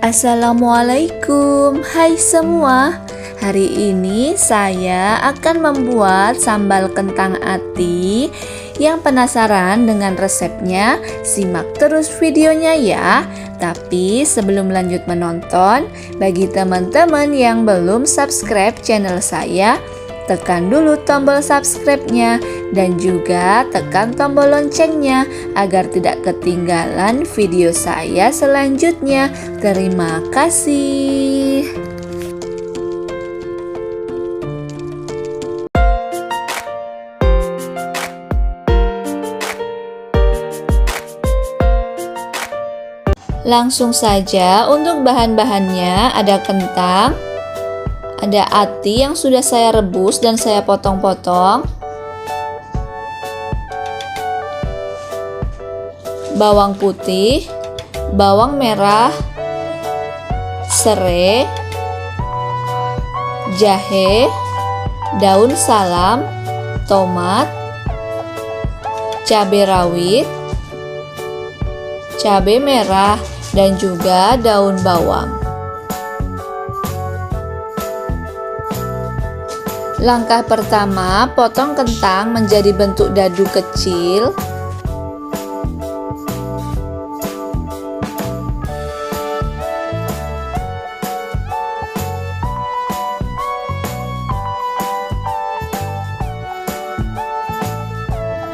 Assalamualaikum, hai semua. Hari ini saya akan membuat sambal kentang ati. Yang penasaran dengan resepnya, simak terus videonya ya. Tapi sebelum lanjut menonton, bagi teman-teman yang belum subscribe channel saya, tekan dulu tombol subscribe-nya dan juga tekan tombol loncengnya agar tidak ketinggalan video saya selanjutnya. Terima kasih. Langsung saja, untuk bahan-bahannya ada kentang, ada ati yang sudah saya rebus dan saya potong-potong, bawang putih, bawang merah, serai, jahe, daun salam, tomat, cabai rawit, cabai merah, dan juga daun bawang. Langkah pertama, potong kentang menjadi bentuk dadu kecil.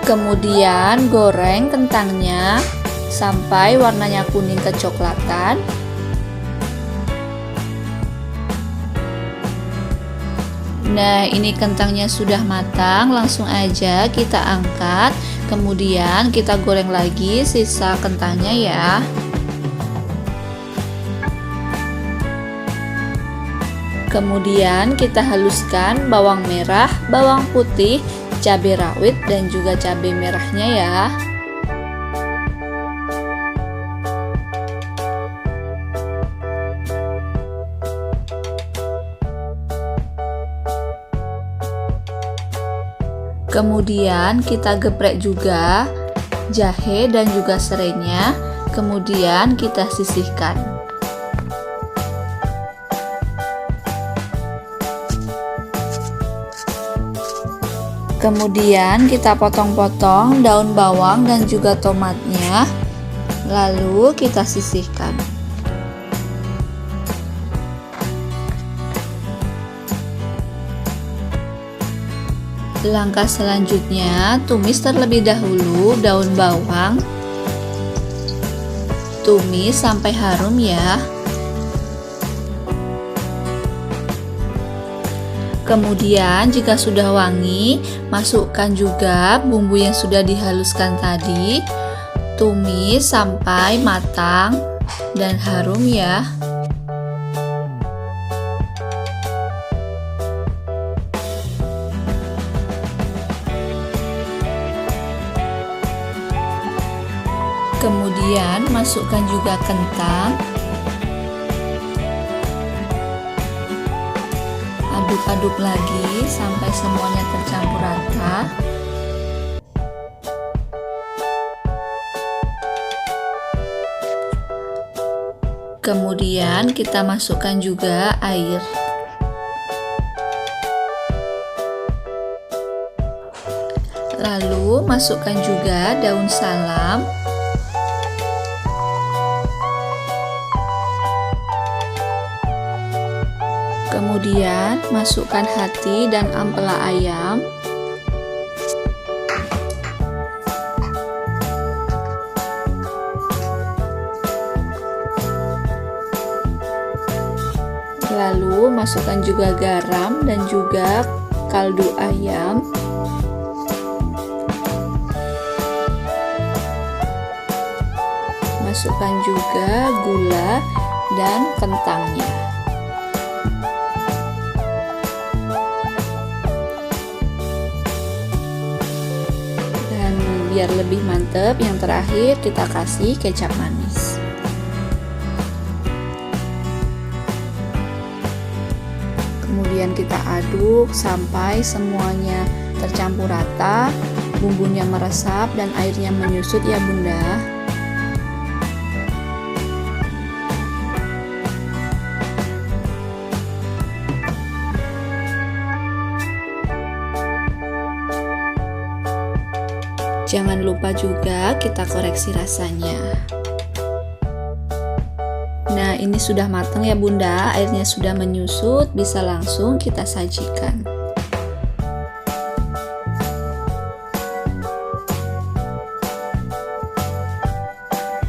Kemudian goreng kentangnya sampai warnanya kuning kecoklatan. Nah, ini kentangnya sudah matang, langsung aja kita angkat. Kemudian kita goreng lagi sisa kentangnya ya. Kemudian kita haluskan bawang merah, bawang putih, cabai rawit, dan juga cabai merahnya ya. Kemudian kita geprek juga jahe dan juga serainya. Kemudian kita sisihkan. Kemudian kita potong-potong daun bawang dan juga tomatnya. Lalu kita sisihkan. Langkah selanjutnya, tumis terlebih dahulu daun bawang. Tumis sampai harum ya. Kemudian jika sudah wangi, masukkan juga bumbu yang sudah dihaluskan tadi. Tumis sampai matang dan harum ya. Kemudian masukkan juga kentang. Aduk-aduk lagi sampai semuanya tercampur rata. Kemudian kita masukkan juga air. Lalu masukkan juga daun salam. Kemudian masukkan hati dan ampela ayam. Lalu masukkan juga garam dan juga kaldu ayam. Masukkan juga gula dan kentangnya. Biar lebih mantap, yang terakhir kita kasih kecap manis. Kemudian kita aduk sampai semuanya tercampur rata, bumbunya meresap dan airnya menyusut ya bunda. Jangan lupa juga kita koreksi rasanya. Nah, ini sudah matang ya Bunda, airnya sudah menyusut, bisa langsung kita sajikan.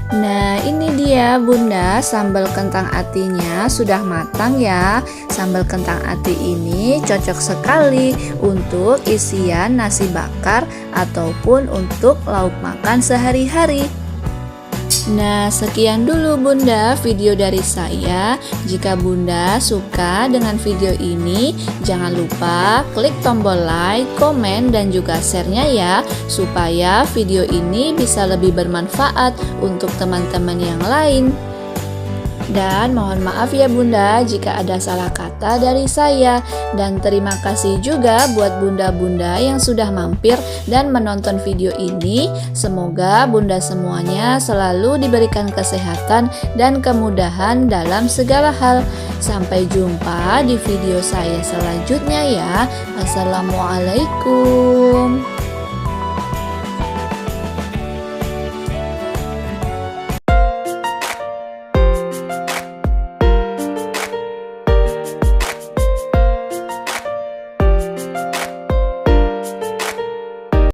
Nah, ini dia Bunda, sambal kentang atinya sudah matang ya. Sambal kentang ati ini cocok sekali untuk isian nasi bakar ataupun untuk lauk makan sehari-hari. Nah, sekian dulu Bunda video dari saya. Jika Bunda suka dengan video ini, jangan lupa klik tombol like, komen, dan juga share-nya ya, supaya video ini bisa lebih bermanfaat untuk teman-teman yang lain. Dan mohon maaf ya Bunda jika ada salah kata dari saya. Dan terima kasih juga buat bunda-bunda yang sudah mampir dan menonton video ini. Semoga Bunda semuanya selalu diberikan kesehatan dan kemudahan dalam segala hal. Sampai jumpa di video saya selanjutnya ya. Assalamualaikum.